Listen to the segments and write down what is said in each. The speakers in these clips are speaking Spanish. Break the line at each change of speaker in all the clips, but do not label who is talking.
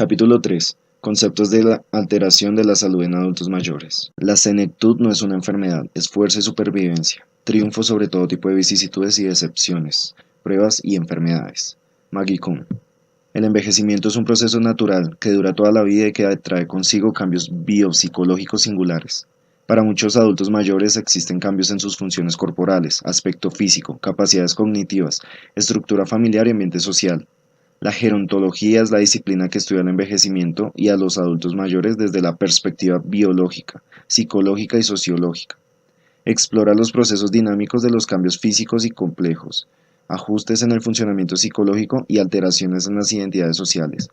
Capítulo 3. Conceptos de la alteración de la salud en adultos mayores. La senectud no es una enfermedad, es fuerza y supervivencia, triunfo sobre todo tipo de vicisitudes y decepciones, pruebas y enfermedades. Maggie Kuhn. El envejecimiento es un proceso natural que dura toda la vida y que trae consigo cambios biopsicológicos singulares. Para muchos adultos mayores existen cambios en sus funciones corporales, aspecto físico, capacidades cognitivas, estructura familiar y ambiente social. La gerontología es la disciplina que estudia el envejecimiento y a los adultos mayores desde la perspectiva biológica, psicológica y sociológica. Explora los procesos dinámicos de los cambios físicos y complejos, ajustes en el funcionamiento psicológico y alteraciones en las identidades sociales.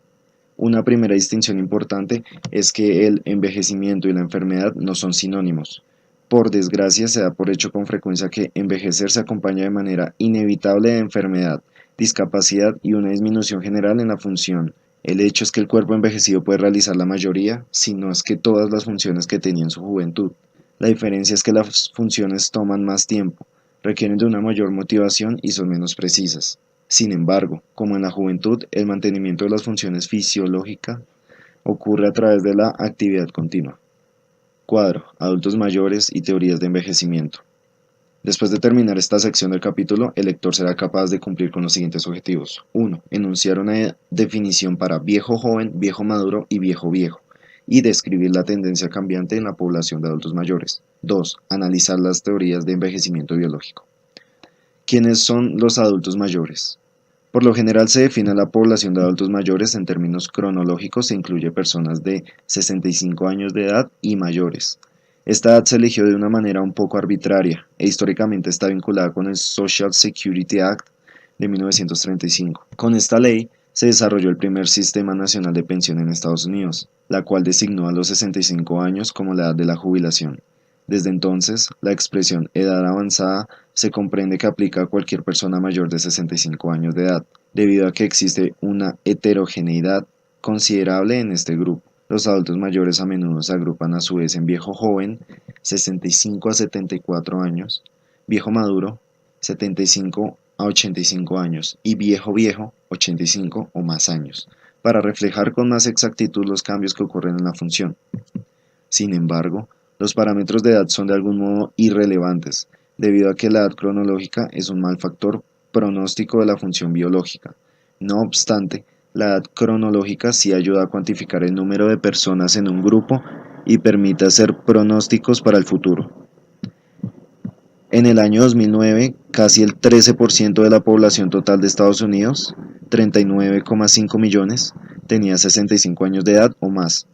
Una primera distinción importante es que el envejecimiento y la enfermedad no son sinónimos. Por desgracia, se da por hecho con frecuencia que envejecer se acompaña de manera inevitable de enfermedad, discapacidad y una disminución general en la función. El hecho es que el cuerpo envejecido puede realizar la mayoría, si no es que todas las funciones que tenía en su juventud. La diferencia es que las funciones toman más tiempo, requieren de una mayor motivación y son menos precisas. Sin embargo, como en la juventud, el mantenimiento de las funciones fisiológicas ocurre a través de la actividad continua. Cuadro, adultos mayores y teorías de envejecimiento. Después de terminar esta sección del capítulo, el lector será capaz de cumplir con los siguientes objetivos. 1. Enunciar una definición para viejo joven, viejo maduro y viejo viejo, y describir la tendencia cambiante en la población de adultos mayores. 2. Analizar las teorías de envejecimiento biológico. ¿Quiénes son los adultos mayores? Por lo general se define a la población de adultos mayores en términos cronológicos e incluye personas de 65 años de edad y mayores. Esta edad se eligió de una manera un poco arbitraria e históricamente está vinculada con el Social Security Act de 1935. Con esta ley se desarrolló el primer sistema nacional de pensión en Estados Unidos, la cual designó a los 65 años como la edad de la jubilación. Desde entonces, la expresión edad avanzada se comprende que aplica a cualquier persona mayor de 65 años de edad, debido a que existe una heterogeneidad considerable en este grupo. Los adultos mayores a menudo se agrupan a su vez en viejo joven, 65 a 74 años, viejo maduro, 75 a 85 años, y viejo viejo, 85 o más años, para reflejar con más exactitud los cambios que ocurren en la función. Sin embargo, los parámetros de edad son de algún modo irrelevantes, debido a que la edad cronológica es un mal factor pronóstico de la función biológica. No obstante, la edad cronológica sí ayuda a cuantificar el número de personas en un grupo y permite hacer pronósticos para el futuro. En el año 2009, casi el 13% de la población total de Estados Unidos, 39,5 millones, tenía 65 años de edad o más.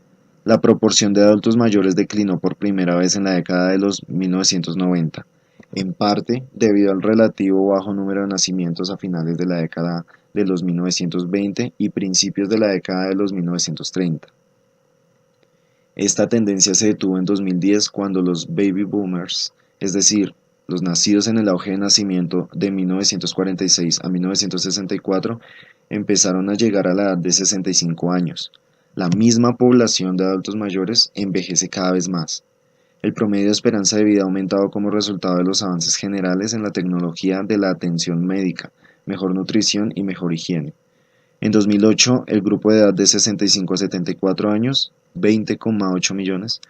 La proporción de adultos mayores declinó por primera vez en la década de los 1990, en parte debido al relativo bajo número de nacimientos a finales de la década de los 1920 y principios de la década de los 1930. Esta tendencia se detuvo en 2010 cuando los baby boomers, es decir, los nacidos en el auge de nacimiento de 1946 a 1964, empezaron a llegar a la edad de 65 años. La misma población de adultos mayores envejece cada vez más. El promedio de esperanza de vida ha aumentado como resultado de los avances generales en la tecnología de la atención médica, mejor nutrición y mejor higiene. En 2008, el grupo de edad de 65 a 74 años, 20,8 millones,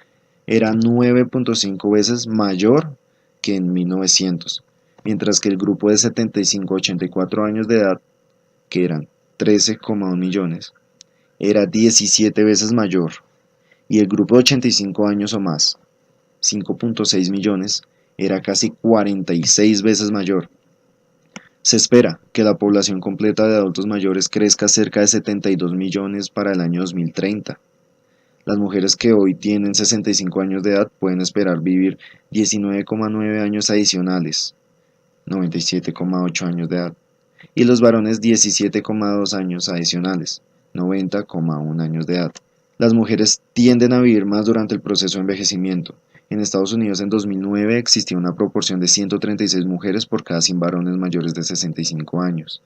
era 9,5 veces mayor que en 1900, mientras que el grupo de 75 a 84 años de edad, que eran 13,1 millones, era 17 veces mayor, y el grupo de 85 años o más, 5,6 millones, era casi 46 veces mayor. Se espera que la población completa de adultos mayores crezca cerca de 72 millones para el año 2030. Las mujeres que hoy tienen 65 años de edad pueden esperar vivir 19,9 años adicionales, 97,8 años de edad, y los varones 17,2 años adicionales, 90,1 años de edad. Las mujeres tienden a vivir más durante el proceso de envejecimiento. En Estados Unidos en 2009 existía una proporción de 136 mujeres por cada 100 varones mayores de 65 años.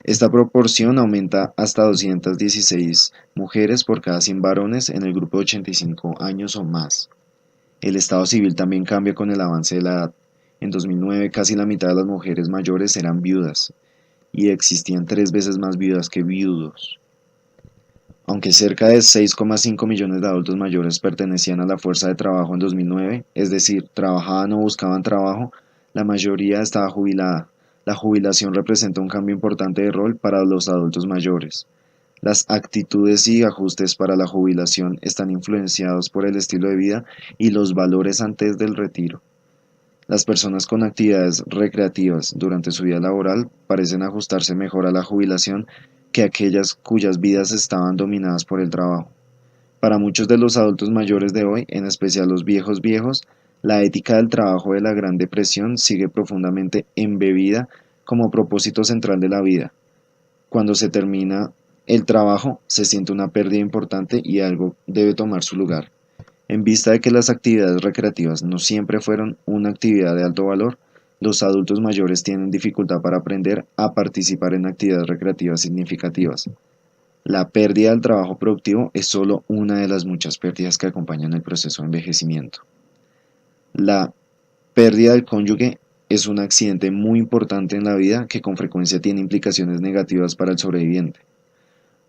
Esta proporción aumenta hasta 216 mujeres por cada 100 varones en el grupo de 85 años o más. El estado civil también cambia con el avance de la edad. En 2009 casi la mitad de las mujeres mayores eran viudas y existían 3 veces más viudas que viudos. Aunque cerca de 6,5 millones de adultos mayores pertenecían a la fuerza de trabajo en 2009, es decir, trabajaban o buscaban trabajo, la mayoría estaba jubilada. La jubilación representa un cambio importante de rol para los adultos mayores. Las actitudes y ajustes para la jubilación están influenciados por el estilo de vida y los valores antes del retiro. Las personas con actividades recreativas durante su vida laboral parecen ajustarse mejor a la jubilación que aquellas cuyas vidas estaban dominadas por el trabajo. Para muchos de los adultos mayores de hoy, en especial los viejos viejos, la ética del trabajo de la Gran Depresión sigue profundamente embebida como propósito central de la vida. Cuando se termina el trabajo, se siente una pérdida importante y algo debe tomar su lugar. En vista de que las actividades recreativas no siempre fueron una actividad de alto valor, los adultos mayores tienen dificultad para aprender a participar en actividades recreativas significativas. La pérdida del trabajo productivo es solo una de las muchas pérdidas que acompañan el proceso de envejecimiento. La pérdida del cónyuge es un accidente muy importante en la vida que con frecuencia tiene implicaciones negativas para el sobreviviente.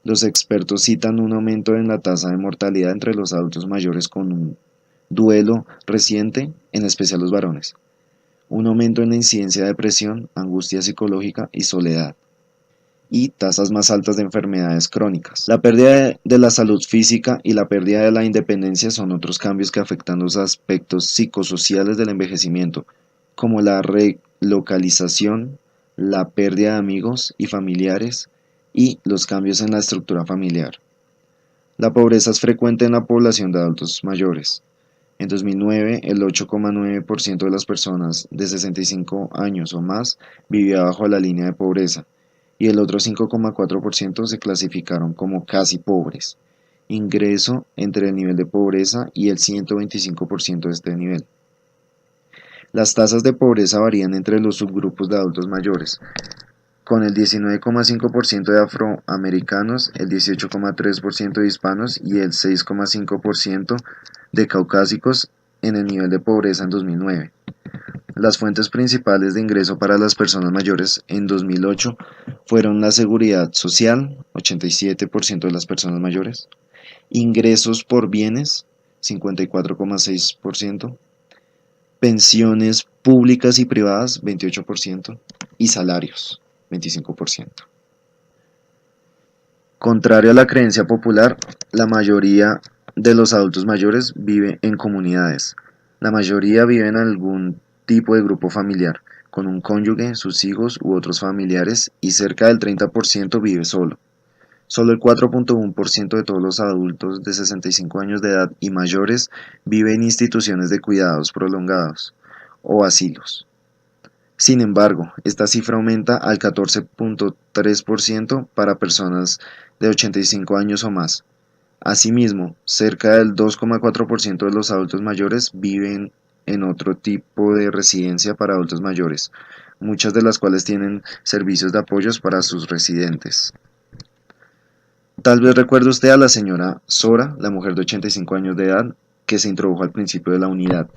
Los expertos citan un aumento en la tasa de mortalidad entre los adultos mayores con un duelo reciente, en especial los varones, un aumento en la incidencia de depresión, angustia psicológica y soledad, y tasas más altas de enfermedades crónicas. La pérdida de la salud física y la pérdida de la independencia son otros cambios que afectan los aspectos psicosociales del envejecimiento, como la relocalización, la pérdida de amigos y familiares y los cambios en la estructura familiar. La pobreza es frecuente en la población de adultos mayores. En 2009, el 8,9% de las personas de 65 años o más vivía bajo la línea de pobreza y el otro 5,4% se clasificaron como casi pobres, ingreso entre el nivel de pobreza y el 125% de este nivel. Las tasas de pobreza varían entre los subgrupos de adultos mayores, con el 19,5% de afroamericanos, el 18,3% de hispanos y el 6,5% de caucásicos en el nivel de pobreza en 2009. Las fuentes principales de ingreso para las personas mayores en 2008 fueron la seguridad social, 87% de las personas mayores, ingresos por bienes, 54,6%, pensiones públicas y privadas, 28%, y salarios, 25%. Contrario a la creencia popular, la mayoría de los adultos mayores vive en comunidades. La mayoría vive en algún tipo de grupo familiar, con un cónyuge, sus hijos u otros familiares, y cerca del 30% vive solo. Solo el 4,1% de todos los adultos de 65 años de edad y mayores vive en instituciones de cuidados prolongados o asilos. Sin embargo, esta cifra aumenta al 14,3% para personas de 85 años o más. Asimismo, cerca del 2,4% de los adultos mayores viven en otro tipo de residencia para adultos mayores, muchas de las cuales tienen servicios de apoyos para sus residentes. Tal vez recuerde usted a la señora Sora, la mujer de 85 años de edad, que se introdujo al principio de la unidad.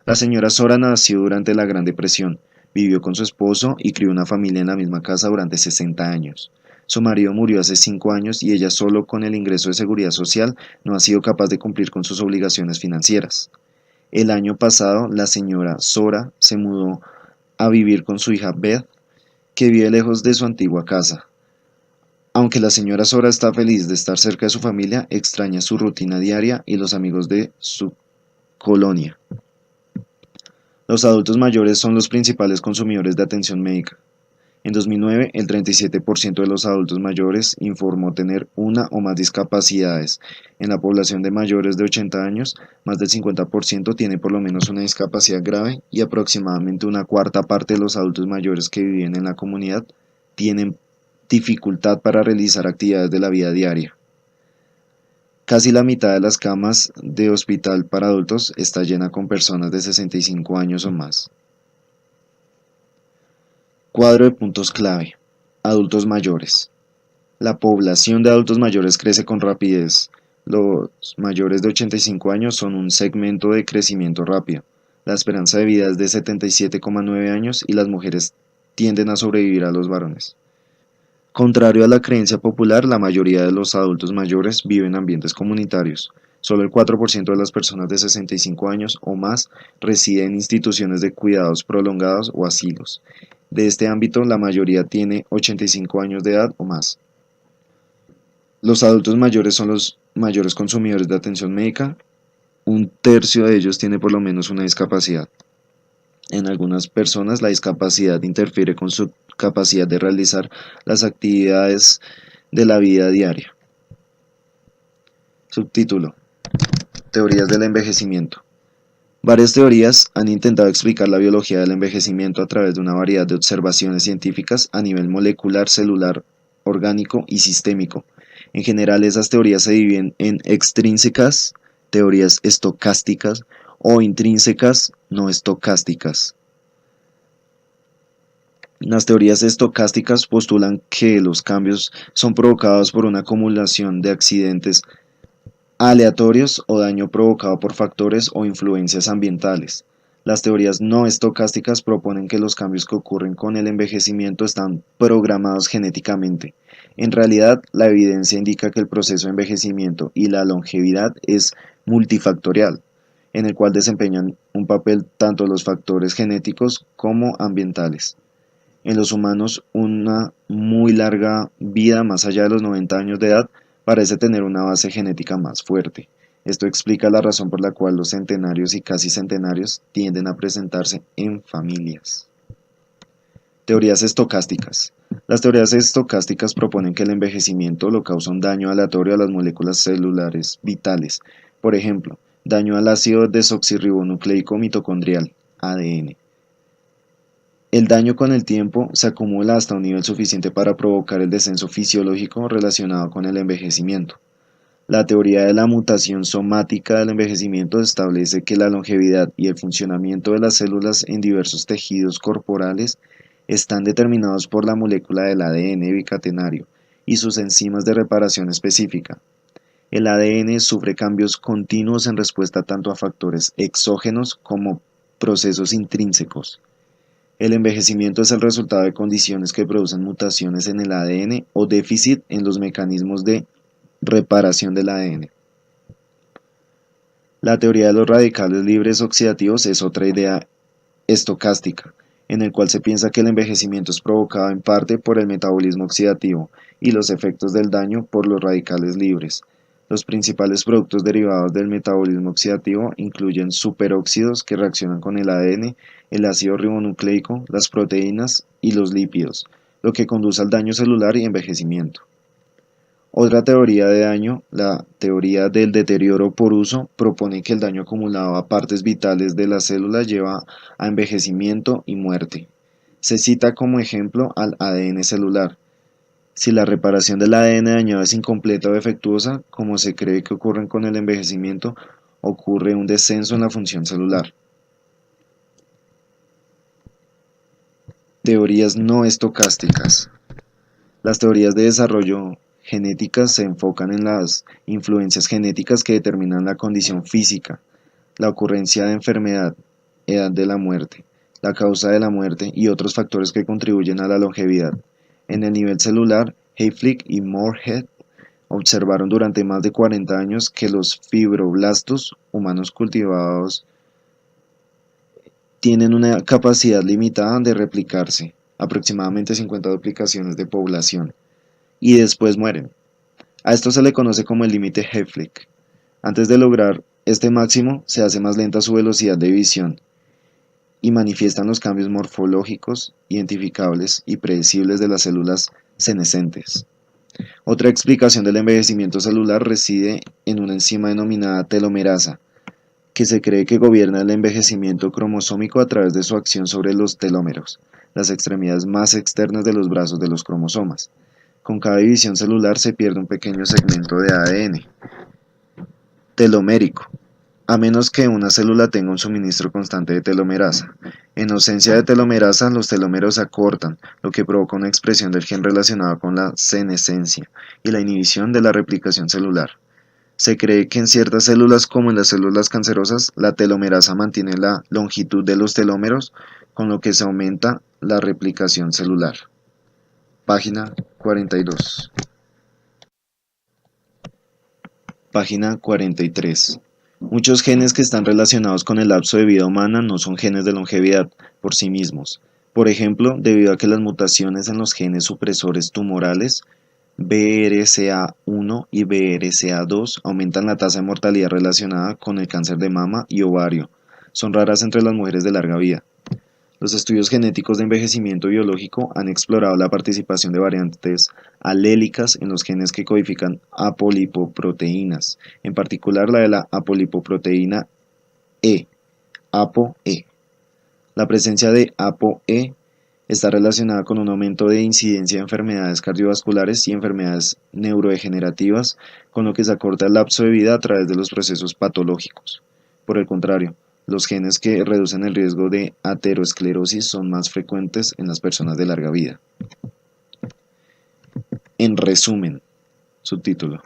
La señora Sora nació durante la Gran Depresión, vivió con su esposo y crió una familia en la misma casa durante 60 años. Su marido murió hace 5 años y ella solo con el ingreso de seguridad social no ha sido capaz de cumplir con sus obligaciones financieras. El año pasado, la señora Sora se mudó a vivir con su hija Beth, que vive lejos de su antigua casa. Aunque la señora Sora está feliz de estar cerca de su familia, extraña su rutina diaria y los amigos de su colonia. Los adultos mayores son los principales consumidores de atención médica. En 2009, el 37% de los adultos mayores informó tener una o más discapacidades. En la población de mayores de 80 años, más del 50% tiene por lo menos una discapacidad grave y aproximadamente una cuarta parte de los adultos mayores que viven en la comunidad tienen dificultad para realizar actividades de la vida diaria. Casi la mitad de las camas de hospital para adultos está llena con personas de 65 años o más. Cuadro de puntos clave. Adultos mayores. La población de adultos mayores crece con rapidez. Los mayores de 85 años son un segmento de crecimiento rápido. La esperanza de vida es de 77,9 años y las mujeres tienden a sobrevivir a los varones. Contrario a la creencia popular, la mayoría de los adultos mayores viven en ambientes comunitarios. Solo el 4% de las personas de 65 años o más residen en instituciones de cuidados prolongados o asilos. De este ámbito, la mayoría tiene 85 años de edad o más. Los adultos mayores son los mayores consumidores de atención médica. Un tercio de ellos tiene por lo menos una discapacidad. En algunas personas, la discapacidad interfiere con su capacidad de realizar las actividades de la vida diaria. Subtítulo: Teorías del envejecimiento. Varias teorías han intentado explicar la biología del envejecimiento a través de una variedad de observaciones científicas a nivel molecular, celular, orgánico y sistémico. En general, esas teorías se dividen en extrínsecas, teorías estocásticas, o intrínsecas no estocásticas. Las teorías estocásticas postulan que los cambios son provocados por una acumulación de accidentes aleatorios o daño provocado por factores o influencias ambientales. Las teorías no estocásticas proponen que los cambios que ocurren con el envejecimiento están programados genéticamente. En realidad, la evidencia indica que el proceso de envejecimiento y la longevidad es multifactorial, en el cual desempeñan un papel tanto los factores genéticos como ambientales. En los humanos, una muy larga vida más allá de los 90 años de edad parece tener una base genética más fuerte. Esto explica la razón por la cual los centenarios y casi centenarios tienden a presentarse en familias. Teorías estocásticas. Las teorías estocásticas proponen que el envejecimiento lo causa un daño aleatorio a las moléculas celulares vitales, por ejemplo, daño al ácido desoxirribonucleico mitocondrial, ADN. El daño con el tiempo se acumula hasta un nivel suficiente para provocar el descenso fisiológico relacionado con el envejecimiento. La teoría de la mutación somática del envejecimiento establece que la longevidad y el funcionamiento de las células en diversos tejidos corporales están determinados por la molécula del ADN bicatenario y sus enzimas de reparación específica. El ADN sufre cambios continuos en respuesta tanto a factores exógenos como procesos intrínsecos. El envejecimiento es el resultado de condiciones que producen mutaciones en el ADN o déficit en los mecanismos de reparación del ADN. La teoría de los radicales libres oxidativos es otra idea estocástica, en el cual se piensa que el envejecimiento es provocado en parte por el metabolismo oxidativo y los efectos del daño por los radicales libres. Los principales productos derivados del metabolismo oxidativo incluyen superóxidos que reaccionan con el ADN, el ácido ribonucleico, las proteínas y los lípidos, lo que conduce al daño celular y envejecimiento. Otra teoría de daño, la teoría del deterioro por uso, propone que el daño acumulado a partes vitales de la célula lleva a envejecimiento y muerte. Se cita como ejemplo al ADN celular. Si la reparación del ADN dañado es incompleta o defectuosa, como se cree que ocurre con el envejecimiento, ocurre un descenso en la función celular. Teorías no estocásticas. Las teorías de desarrollo genéticas se enfocan en las influencias genéticas que determinan la condición física, la ocurrencia de enfermedad, edad de la muerte, la causa de la muerte y otros factores que contribuyen a la longevidad. En el nivel celular, Hayflick y Moorhead observaron durante más de 40 años que los fibroblastos humanos cultivados tienen una capacidad limitada de replicarse, aproximadamente 50 duplicaciones de población, y después mueren. A esto se le conoce como el límite Hayflick. Antes de lograr este máximo, se hace más lenta su velocidad de división y manifiestan los cambios morfológicos, identificables y predecibles de las células senescentes. Otra explicación del envejecimiento celular reside en una enzima denominada telomerasa, que se cree que gobierna el envejecimiento cromosómico a través de su acción sobre los telómeros, las extremidades más externas de los brazos de los cromosomas. Con cada división celular se pierde un pequeño segmento de ADN telomérico, a menos que una célula tenga un suministro constante de telomerasa. En ausencia de telomerasa, los telómeros se acortan, lo que provoca una expresión del gen relacionado con la senescencia y la inhibición de la replicación celular. Se cree que en ciertas células, como en las células cancerosas, la telomerasa mantiene la longitud de los telómeros, con lo que se aumenta la replicación celular. Página 4. 42. Página 43. Muchos genes que están relacionados con el lapso de vida humana no son genes de longevidad por sí mismos. Por ejemplo, debido a que las mutaciones en los genes supresores tumorales BRCA1 y BRCA2 aumentan la tasa de mortalidad relacionada con el cáncer de mama y ovario. Son raras entre las mujeres de larga vida. Los estudios genéticos de envejecimiento biológico han explorado la participación de variantes alélicas en los genes que codifican apolipoproteínas, en particular la de la apolipoproteína E, ApoE. La presencia de ApoE está relacionada con un aumento de incidencia de enfermedades cardiovasculares y enfermedades neurodegenerativas, con lo que se acorta el lapso de vida a través de los procesos patológicos. Por el contrario, los genes que reducen el riesgo de aterosclerosis son más frecuentes en las personas de larga vida. En resumen, subtítulo.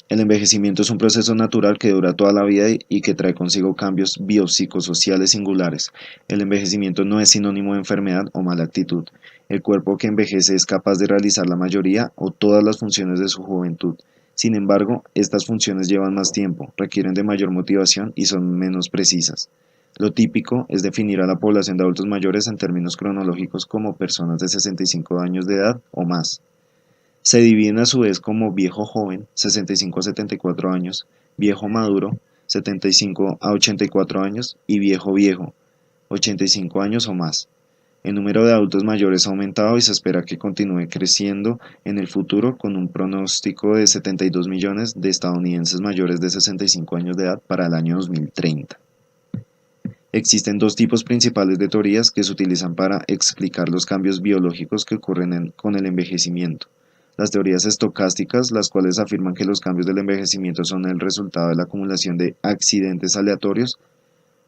El envejecimiento es un proceso natural que dura toda la vida y que trae consigo cambios biopsicosociales singulares. El envejecimiento no es sinónimo de enfermedad o mala actitud. El cuerpo que envejece es capaz de realizar la mayoría o todas las funciones de su juventud. Sin embargo, estas funciones llevan más tiempo, requieren de mayor motivación y son menos precisas. Lo típico es definir a la población de adultos mayores en términos cronológicos como personas de 65 años de edad o más. Se dividen a su vez como viejo joven, 65 a 74 años, viejo maduro, 75 a 84 años, y viejo viejo, 85 años o más. El número de adultos mayores ha aumentado y se espera que continúe creciendo en el futuro, con un pronóstico de 72 millones de estadounidenses mayores de 65 años de edad para el año 2030. Existen dos tipos principales de teorías que se utilizan para explicar los cambios biológicos que ocurren con el envejecimiento. Las teorías estocásticas, las cuales afirman que los cambios del envejecimiento son el resultado de la acumulación de accidentes aleatorios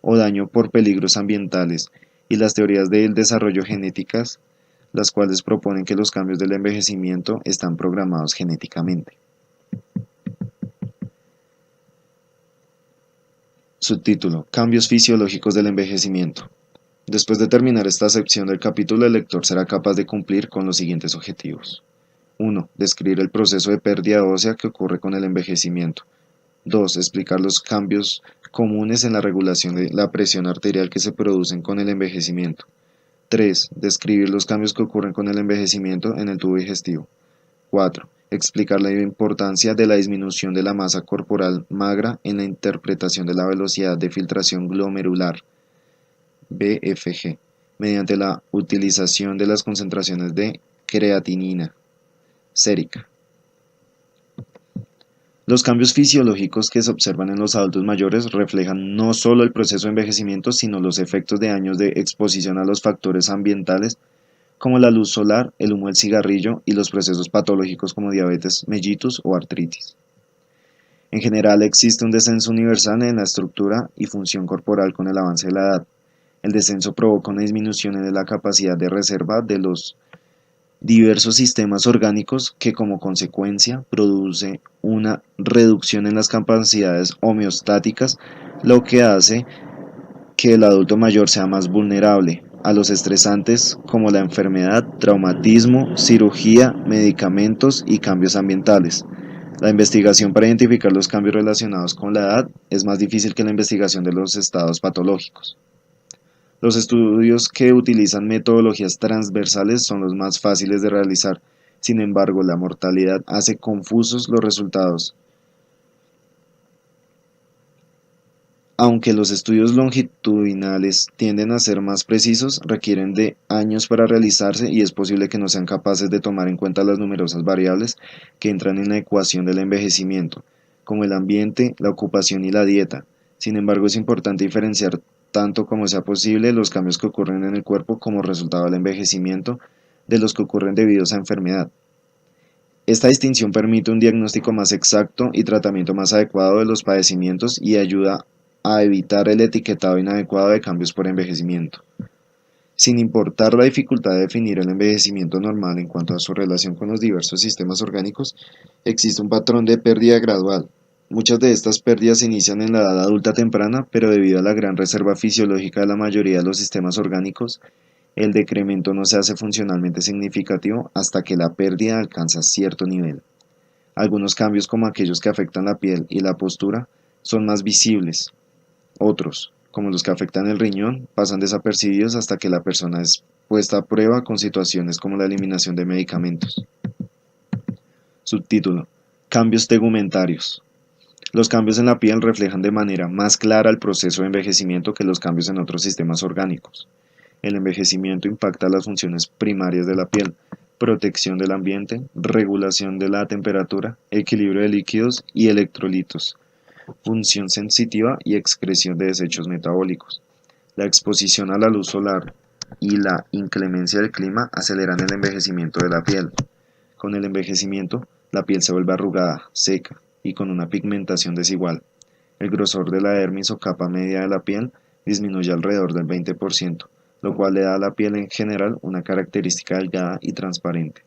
o daño por peligros ambientales, y las teorías del desarrollo genéticas, las cuales proponen que los cambios del envejecimiento están programados genéticamente. Subtítulo: Cambios fisiológicos del envejecimiento. Después de terminar esta sección del capítulo, el lector será capaz de cumplir con los siguientes objetivos. 1. Describir el proceso de pérdida ósea que ocurre con el envejecimiento. 2. Explicar los cambios comunes en la regulación de la presión arterial que se producen con el envejecimiento. 3. Describir los cambios que ocurren con el envejecimiento en el tubo digestivo. 4. Explicar la importancia de la disminución de la masa corporal magra en la interpretación de la velocidad de filtración glomerular, BFG, mediante la utilización de las concentraciones de creatinina sérica. Los cambios fisiológicos que se observan en los adultos mayores reflejan no solo el proceso de envejecimiento, sino los efectos de años de exposición a los factores ambientales como la luz solar, el humo del cigarrillo y los procesos patológicos como diabetes mellitus o artritis. En general, existe un descenso universal en la estructura y función corporal con el avance de la edad. El descenso provoca una disminución en la capacidad de reserva de los diversos sistemas orgánicos que como consecuencia produce una reducción en las capacidades homeostáticas, lo que hace que el adulto mayor sea más vulnerable a los estresantes como la enfermedad, traumatismo, cirugía, medicamentos y cambios ambientales. La investigación para identificar los cambios relacionados con la edad es más difícil que la investigación de los estados patológicos. Los estudios que utilizan metodologías transversales son los más fáciles de realizar. Sin embargo, la mortalidad hace confusos los resultados. Aunque los estudios longitudinales tienden a ser más precisos, requieren de años para realizarse y es posible que no sean capaces de tomar en cuenta las numerosas variables que entran en la ecuación del envejecimiento, como el ambiente, la ocupación y la dieta. Sin embargo, es importante diferenciar tanto como sea posible los cambios que ocurren en el cuerpo como resultado del envejecimiento de los que ocurren debido a esa enfermedad. Esta distinción permite un diagnóstico más exacto y tratamiento más adecuado de los padecimientos y ayuda a evitar el etiquetado inadecuado de cambios por envejecimiento. Sin importar la dificultad de definir el envejecimiento normal en cuanto a su relación con los diversos sistemas orgánicos, existe un patrón de pérdida gradual. Muchas de estas pérdidas se inician en la edad adulta temprana, pero debido a la gran reserva fisiológica de la mayoría de los sistemas orgánicos, El decremento no se hace funcionalmente significativo hasta que la pérdida alcanza cierto nivel. Algunos cambios, como aquellos que afectan la piel y la postura, son más visibles. Otros, como los que afectan el riñón, pasan desapercibidos hasta que la persona es puesta a prueba con situaciones como la eliminación de medicamentos. Subtítulo: Cambios tegumentarios. Los cambios en la piel reflejan de manera más clara el proceso de envejecimiento que los cambios en otros sistemas orgánicos. El envejecimiento impacta las funciones primarias de la piel: protección del ambiente, regulación de la temperatura, equilibrio de líquidos y electrolitos, función sensitiva y excreción de desechos metabólicos. La exposición a la luz solar y la inclemencia del clima aceleran el envejecimiento de la piel. Con el envejecimiento, la piel se vuelve arrugada, seca y con una pigmentación desigual. El grosor de la dermis o capa media de la piel disminuye alrededor del 20%, lo cual le da a la piel en general una característica delgada y transparente.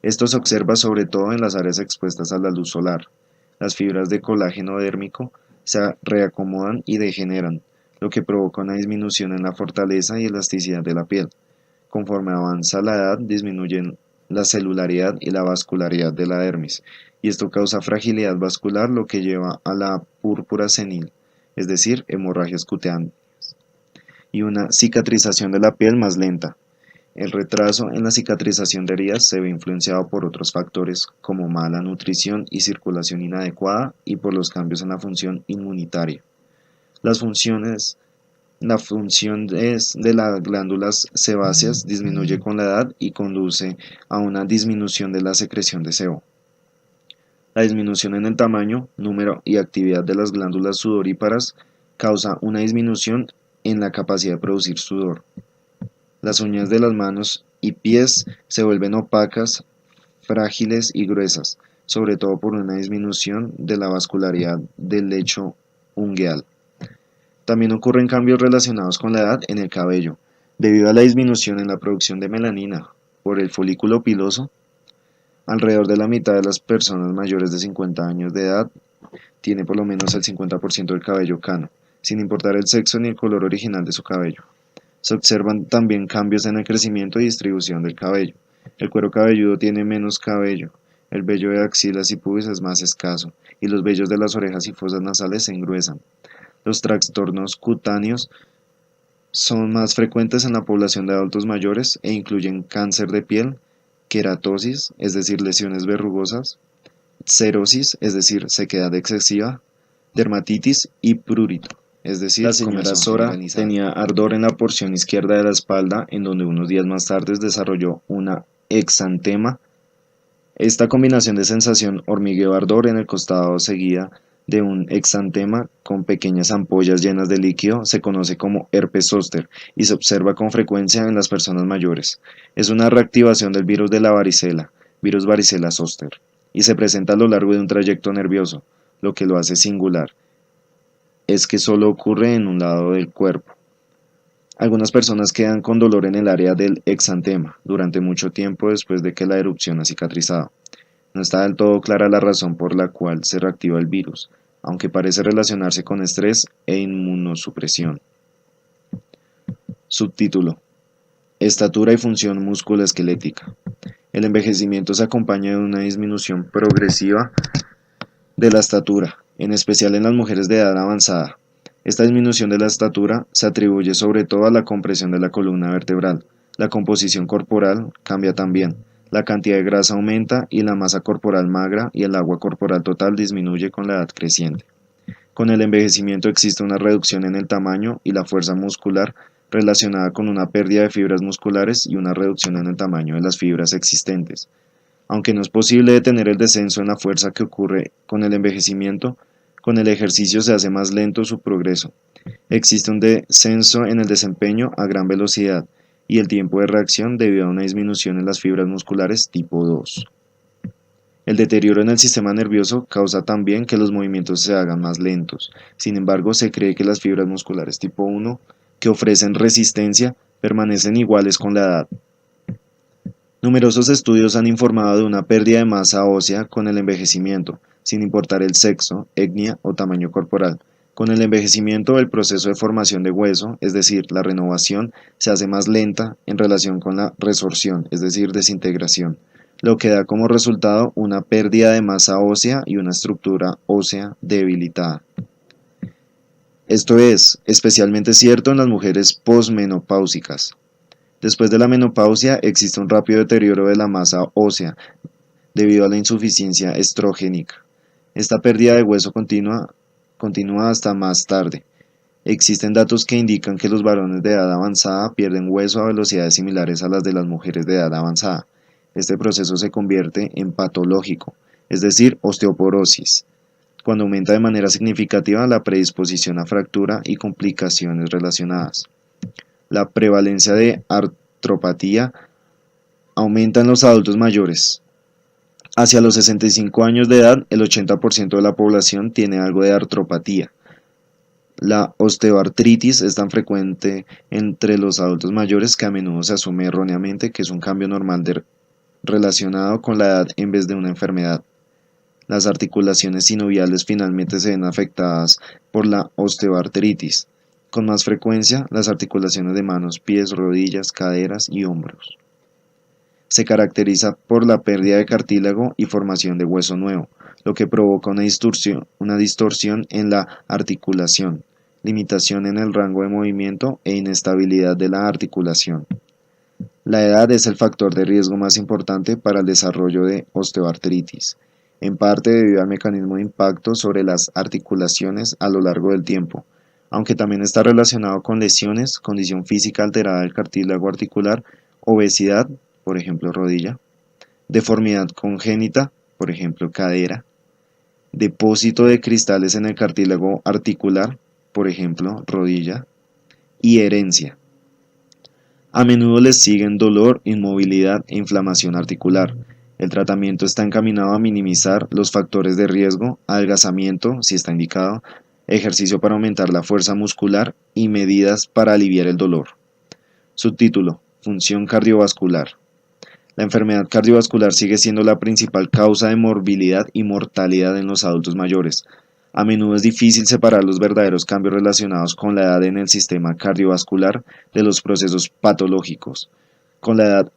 Esto se observa sobre todo en las áreas expuestas a la luz solar. Las fibras de colágeno dérmico se reacomodan y degeneran, lo que provoca una disminución en la fortaleza y elasticidad de la piel. Conforme avanza la edad, disminuyen la celularidad y la vascularidad de la dermis, y esto causa fragilidad vascular, lo que lleva a la púrpura senil, es decir, hemorragias cutáneas, y una cicatrización de la piel más lenta. El retraso en la cicatrización de heridas se ve influenciado por otros factores como mala nutrición y circulación inadecuada y por los cambios en la función inmunitaria. La función de las glándulas sebáceas disminuye con la edad y conduce a una disminución de la secreción de sebo. La disminución en el tamaño, número y actividad de las glándulas sudoríparas causa una disminución en la capacidad de producir sudor. Las uñas de las manos y pies se vuelven opacas, frágiles y gruesas, sobre todo por una disminución de la vascularidad del lecho ungueal. También ocurren cambios relacionados con la edad en el cabello, debido a la disminución en la producción de melanina por el folículo piloso. Alrededor de la mitad de las personas mayores de 50 años de edad tiene por lo menos el 50% del cabello cano, sin importar el sexo ni el color original de su cabello. Se observan también cambios en el crecimiento y distribución del cabello. El cuero cabelludo tiene menos cabello, el vello de axilas y pubis es más escaso, y los vellos de las orejas y fosas nasales se engruesan. Los trastornos cutáneos son más frecuentes en la población de adultos mayores e incluyen cáncer de piel, queratosis, es decir, lesiones verrugosas, xerosis, es decir, sequedad excesiva, dermatitis y prurito, es decir, la señora Sora tenía ardor en la porción izquierda de la espalda, en donde unos días más tarde desarrolló una exantema. Esta combinación de sensación hormigueo-ardor en el costado seguida de un exantema con pequeñas ampollas llenas de líquido se conoce como herpes zóster y se observa con frecuencia en las personas mayores. Es una reactivación del virus de la varicela, virus varicela zóster, y se presenta a lo largo de un trayecto nervioso. Lo que lo hace singular es que solo ocurre en un lado del cuerpo. Algunas personas quedan con dolor en el área del exantema durante mucho tiempo después de que la erupción ha cicatrizado. No está del todo clara la razón por la cual se reactiva el virus, aunque parece relacionarse con estrés e inmunosupresión. Subtítulo: Estatura y función musculoesquelética. El envejecimiento se acompaña de una disminución progresiva de la estatura, en especial en las mujeres de edad avanzada. Esta disminución de la estatura se atribuye sobre todo a la compresión de la columna vertebral. La composición corporal cambia también. La cantidad de grasa aumenta y la masa corporal magra y el agua corporal total disminuye con la edad creciente. Con el envejecimiento existe una reducción en el tamaño y la fuerza muscular relacionada con una pérdida de fibras musculares y una reducción en el tamaño de las fibras existentes. Aunque no es posible detener el descenso en la fuerza que ocurre con el envejecimiento, con el ejercicio se hace más lento su progreso. Existe un descenso en el desempeño a gran velocidad y el tiempo de reacción debido a una disminución en las fibras musculares tipo 2. El deterioro en el sistema nervioso causa también que los movimientos se hagan más lentos. Sin embargo, se cree que las fibras musculares tipo 1, que ofrecen resistencia, permanecen iguales con la edad. Numerosos estudios han informado de una pérdida de masa ósea con el envejecimiento, sin importar el sexo, etnia o tamaño corporal. Con el envejecimiento, el proceso de formación de hueso, es decir, la renovación, se hace más lenta en relación con la resorción, es decir, desintegración, lo que da como resultado una pérdida de masa ósea y una estructura ósea debilitada. Esto es especialmente cierto en las mujeres posmenopáusicas. Después de la menopausia existe un rápido deterioro de la masa ósea debido a la insuficiencia estrogénica. Esta pérdida de hueso continúa hasta más tarde. Existen datos que indican que los varones de edad avanzada pierden hueso a velocidades similares a las de las mujeres de edad avanzada. Este proceso se convierte en patológico, es decir, osteoporosis, cuando aumenta de manera significativa la predisposición a fractura y complicaciones relacionadas. La prevalencia de artropatía aumenta en los adultos mayores. Hacia los 65 años de edad, el 80% de la población tiene algo de artropatía. La osteoartritis es tan frecuente entre los adultos mayores que a menudo se asume erróneamente que es un cambio normal relacionado con la edad en vez de una enfermedad. Las articulaciones sinoviales finalmente se ven afectadas por la osteoartritis, con más frecuencia las articulaciones de manos, pies, rodillas, caderas y hombros. Se caracteriza por la pérdida de cartílago y formación de hueso nuevo, lo que provoca una distorsión en la articulación, limitación en el rango de movimiento e inestabilidad de la articulación. La edad es el factor de riesgo más importante para el desarrollo de osteoartritis, en parte debido al mecanismo de impacto sobre las articulaciones a lo largo del tiempo, aunque también está relacionado con lesiones, condición física alterada del cartílago articular, obesidad, por ejemplo rodilla, deformidad congénita, por ejemplo cadera, depósito de cristales en el cartílago articular, por ejemplo rodilla, y herencia. A menudo les siguen dolor, inmovilidad e inflamación articular. El tratamiento está encaminado a minimizar los factores de riesgo, adelgazamiento, si está indicado, ejercicio para aumentar la fuerza muscular y medidas para aliviar el dolor. Subtítulo: Función cardiovascular. La enfermedad cardiovascular sigue siendo la principal causa de morbilidad y mortalidad en los adultos mayores. A menudo es difícil separar los verdaderos cambios relacionados con la edad en el sistema cardiovascular de los procesos patológicos. Con la edad,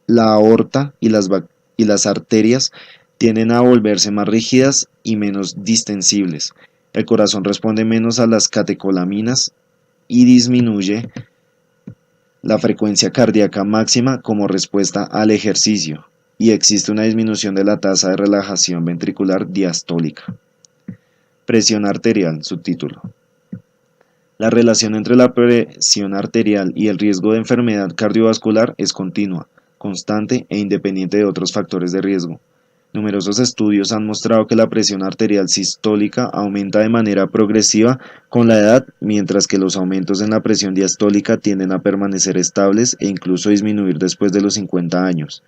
la aorta y las arterias tienden a volverse más rígidas y menos distensibles. El corazón responde menos a las catecolaminas y disminuye la frecuencia cardíaca máxima como respuesta al ejercicio, y existe una disminución de la tasa de relajación ventricular diastólica. Presión arterial, subtítulo. La relación entre la presión arterial y el riesgo de enfermedad cardiovascular es continua, constante e independiente de otros factores de riesgo. Numerosos estudios han mostrado que la presión arterial sistólica aumenta de manera progresiva con la edad, mientras que los aumentos en la presión diastólica tienden a permanecer estables e incluso disminuir después de los 50 años.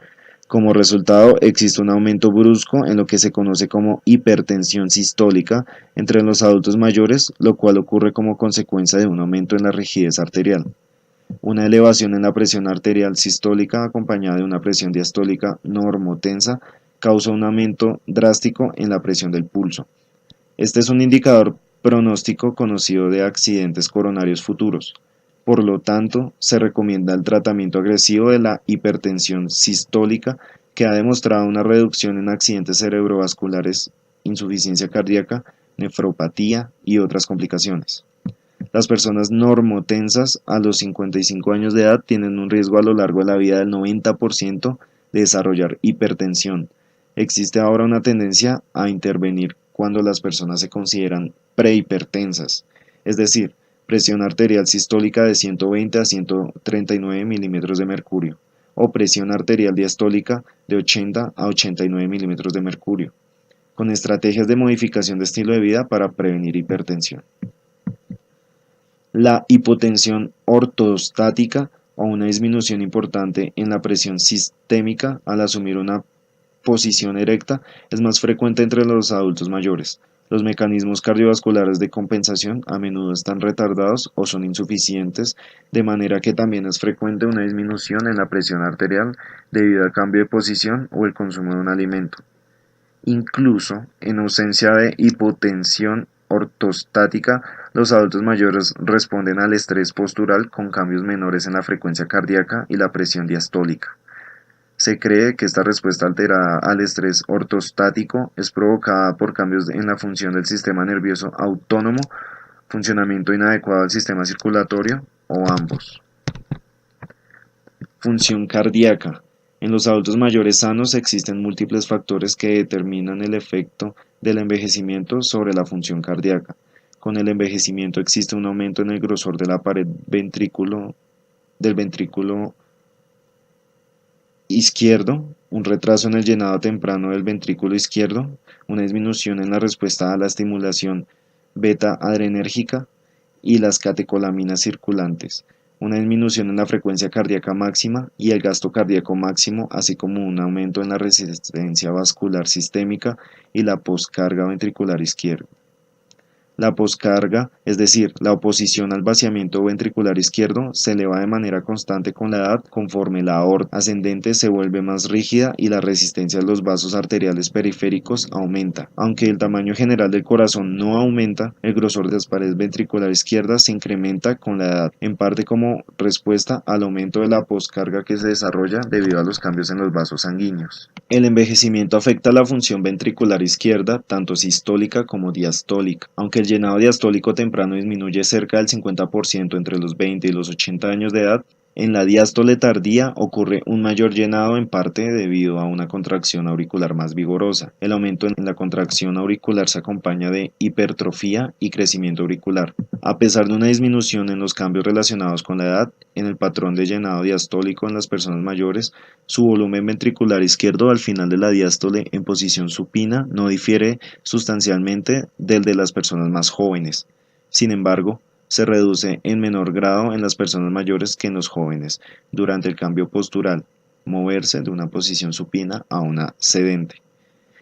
Como resultado, existe un aumento brusco en lo que se conoce como hipertensión sistólica entre los adultos mayores, lo cual ocurre como consecuencia de un aumento en la rigidez arterial. Una elevación en la presión arterial sistólica acompañada de una presión diastólica normotensa causa un aumento drástico en la presión del pulso. Este es un indicador pronóstico conocido de accidentes coronarios futuros. Por lo tanto, se recomienda el tratamiento agresivo de la hipertensión sistólica, que ha demostrado una reducción en accidentes cerebrovasculares, insuficiencia cardíaca, nefropatía y otras complicaciones. Las personas normotensas a los 55 años de edad tienen un riesgo a lo largo de la vida del 90% de desarrollar hipertensión. Existe ahora una tendencia a intervenir cuando las personas se consideran prehipertensas, es decir, presión arterial sistólica de 120 a 139 milímetros de mercurio, o presión arterial diastólica de 80 a 89 milímetros de mercurio, con estrategias de modificación de estilo de vida para prevenir hipertensión. La hipotensión ortostática o una disminución importante en la presión sistémica al asumir una posición erecta es más frecuente entre los adultos mayores. Los mecanismos cardiovasculares de compensación a menudo están retardados o son insuficientes, de manera que también es frecuente una disminución en la presión arterial debido al cambio de posición o el consumo de un alimento. Incluso en ausencia de hipotensión ortostática, los adultos mayores responden al estrés postural con cambios menores en la frecuencia cardíaca y la presión diastólica. Se cree que esta respuesta alterada al estrés ortostático es provocada por cambios en la función del sistema nervioso autónomo, funcionamiento inadecuado del sistema circulatorio o ambos. Función cardíaca. En los adultos mayores sanos existen múltiples factores que determinan el efecto del envejecimiento sobre la función cardíaca. Con el envejecimiento existe un aumento en el grosor de la pared del ventrículo izquierdo, un retraso en el llenado temprano del ventrículo izquierdo, una disminución en la respuesta a la estimulación beta-adrenérgica y las catecolaminas circulantes, una disminución en la frecuencia cardíaca máxima y el gasto cardíaco máximo, así como un aumento en la resistencia vascular sistémica y la poscarga ventricular izquierda. La poscarga, es decir, la oposición al vaciamiento ventricular izquierdo, se eleva de manera constante con la edad conforme la aorta ascendente se vuelve más rígida y la resistencia de los vasos arteriales periféricos aumenta. Aunque el tamaño general del corazón no aumenta, el grosor de las paredes ventriculares izquierdas se incrementa con la edad, en parte como respuesta al aumento de la poscarga que se desarrolla debido a los cambios en los vasos sanguíneos. El envejecimiento afecta la función ventricular izquierda, tanto sistólica como diastólica. Aunque el llenado diastólico temprano disminuye cerca del 50% entre los 20 y los 80 años de edad, en la diástole tardía ocurre un mayor llenado en parte debido a una contracción auricular más vigorosa. El aumento en la contracción auricular se acompaña de hipertrofia y crecimiento auricular. A pesar de una disminución en los cambios relacionados con la edad, en el patrón de llenado diastólico en las personas mayores, su volumen ventricular izquierdo al final de la diástole en posición supina no difiere sustancialmente del de las personas más jóvenes. Sin embargo, se reduce en menor grado en las personas mayores que en los jóvenes durante el cambio postural, moverse de una posición supina a una sedente,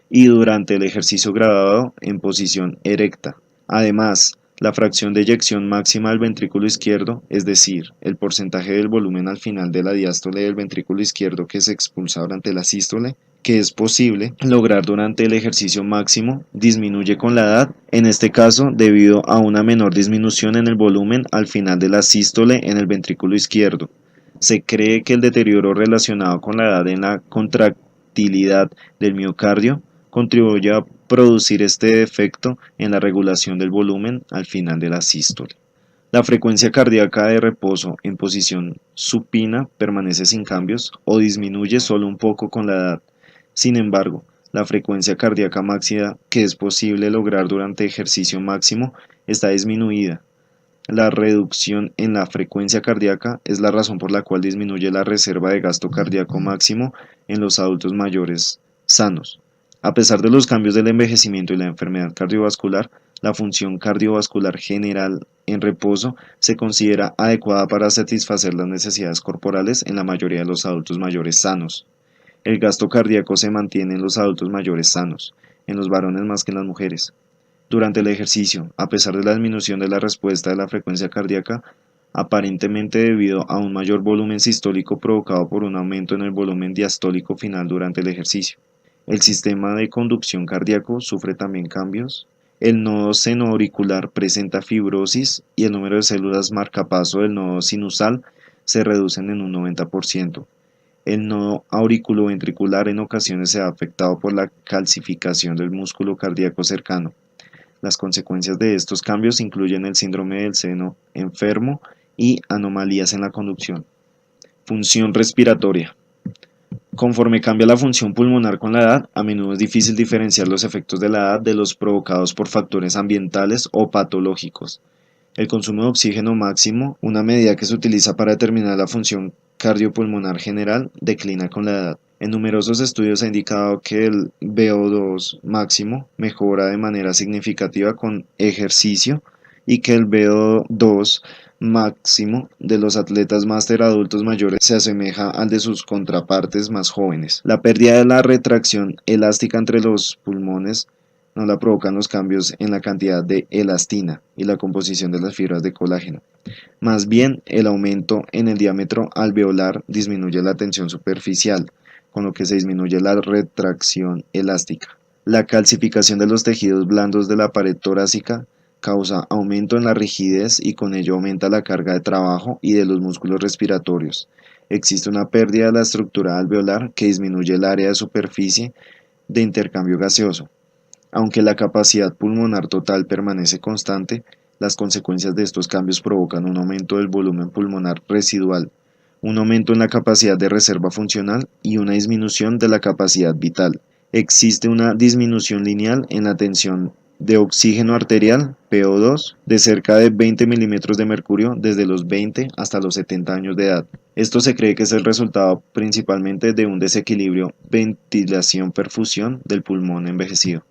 y durante el ejercicio graduado en posición erecta. Además, la fracción de eyección máxima del ventrículo izquierdo, es decir, el porcentaje del volumen al final de la diástole del ventrículo izquierdo que se expulsa durante la sístole, que es posible lograr durante el ejercicio máximo, disminuye con la edad, en este caso debido a una menor disminución en el volumen al final de la sístole en el ventrículo izquierdo. Se cree que el deterioro relacionado con la edad en la contractilidad del miocardio contribuye a producir este defecto en la regulación del volumen al final de la sístole. La frecuencia cardíaca de reposo en posición supina permanece sin cambios o disminuye solo un poco con la edad. Sin embargo, la frecuencia cardíaca máxima que es posible lograr durante ejercicio máximo está disminuida. La reducción en la frecuencia cardíaca es la razón por la cual disminuye la reserva de gasto cardíaco máximo en los adultos mayores sanos. A pesar de los cambios del envejecimiento y la enfermedad cardiovascular, la función cardiovascular general en reposo se considera adecuada para satisfacer las necesidades corporales en la mayoría de los adultos mayores sanos. El gasto cardíaco se mantiene en los adultos mayores sanos, en los varones más que en las mujeres. Durante el ejercicio, a pesar de la disminución de la respuesta de la frecuencia cardíaca, aparentemente debido a un mayor volumen sistólico provocado por un aumento en el volumen diastólico final durante el ejercicio. El sistema de conducción cardíaco sufre también cambios. El nodo senoauricular presenta fibrosis y el número de células marcapaso del nodo sinusal se reducen en un 90%. El nodo auriculoventricular en ocasiones se ha afectado por la calcificación del músculo cardíaco cercano. Las consecuencias de estos cambios incluyen el síndrome del seno enfermo y anomalías en la conducción. Función respiratoria. Conforme cambia la función pulmonar con la edad, a menudo es difícil diferenciar los efectos de la edad de los provocados por factores ambientales o patológicos. El consumo de oxígeno máximo, una medida que se utiliza para determinar la función cardiopulmonar general, declina con la edad. En numerosos estudios se ha indicado que el VO2 máximo mejora de manera significativa con ejercicio y que el VO2 máximo de los atletas máster adultos mayores se asemeja al de sus contrapartes más jóvenes. La pérdida de la retracción elástica entre los pulmones no la provocan los cambios en la cantidad de elastina y la composición de las fibras de colágeno. Más bien, el aumento en el diámetro alveolar disminuye la tensión superficial, con lo que se disminuye la retracción elástica. La calcificación de los tejidos blandos de la pared torácica causa aumento en la rigidez y con ello aumenta la carga de trabajo y de los músculos respiratorios. Existe una pérdida de la estructura alveolar que disminuye el área de superficie de intercambio gaseoso. Aunque la capacidad pulmonar total permanece constante, las consecuencias de estos cambios provocan un aumento del volumen pulmonar residual, un aumento en la capacidad de reserva funcional y una disminución de la capacidad vital. Existe una disminución lineal en la tensión de oxígeno arterial, PO2, de cerca de 20 milímetros de mercurio desde los 20 hasta los 70 años de edad. Esto se cree que es el resultado principalmente de un desequilibrio ventilación-perfusión del pulmón envejecido.